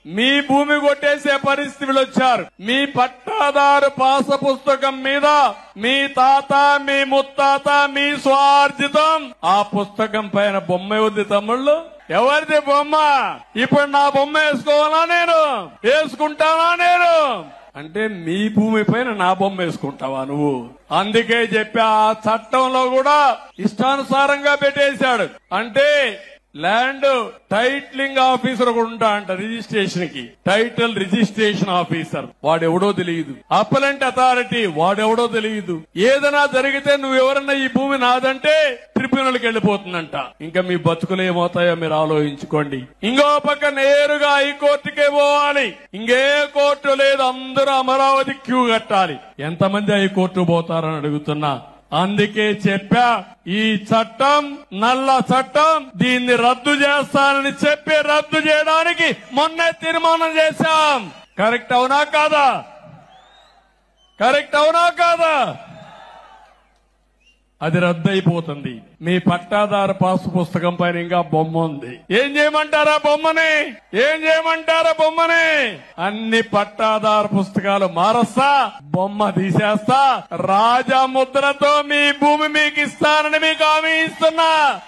మీ భూమి కొట్టేసే పరిస్థితులు వచ్చారు. మీ పట్టాదారు పాస పుస్తకం మీద మీ తాత, మీ ముత్తాత, మీ స్వార్జితం ఆ పుస్తకం పైన బొమ్మ ఉంది తమ్ముళ్ళు. ఎవరిది బొమ్మ? ఇప్పుడు నా బొమ్మ వేసుకోవాలా? నేను వేసుకుంటానా? నేను అంటే మీ భూమి పైన నా బొమ్మ వేసుకుంటావా నువ్వు? అందుకే చెప్పా, ఆ చట్టంలో కూడా ఇష్టానుసారంగా పెట్టేశాడు. అంటే ల్యాండ్ టైటిలింగ్ ఆఫీసర్ కూడా ఉంటా అంట రిజిస్ట్రేషన్ కి. టైటిల్ రిజిస్ట్రేషన్ ఆఫీసర్ వాడెవడో తెలియదు. అప్పలెంట్ అథారిటీ వాడెవడో తెలియదు. ఏదైనా జరిగితే నువ్వెవరన్నా ఈ భూమి నాదంటే ట్రిబ్యునల్కి వెళ్ళిపోతుందంట. ఇంకా మీ బతుకులు ఏమవుతాయో మీరు ఆలోచించుకోండి. ఇంకో పక్క నేరుగా హైకోర్టుకే పోవాలి. ఇంకే కోర్టు లేదు, అందరూ అమరావతి క్యూ కట్టాలి. ఎంతమంది హైకోర్టు పోతారని అడుగుతున్నా. అందుకే చెప్పా, ఈ చట్టం నల్ల చట్టం, దీన్ని రద్దు చేస్తానని చెప్పి రద్దు చేయడానికి మొన్నే తీర్మానం చేశాం. కరెక్ట్ అవునా కాదా? కరెక్ట్ అవునా కాదా? అది రద్దు అయిపోతుంది. మీ పట్టాదారు పాసు పుస్తకం పైన ఇంకా బొమ్మ ఉంది. ఏం చేయమంటారా బొమ్మని? ఏం చేయమంటారా బొమ్మని? అన్ని పట్టాదారు పుస్తకాలు మారస్తా, బొమ్మ తీసేస్తా, రాజా ముద్రతో మీ భూమి మీకు ఇస్తానని మీకు హామీ ఇస్తున్నా.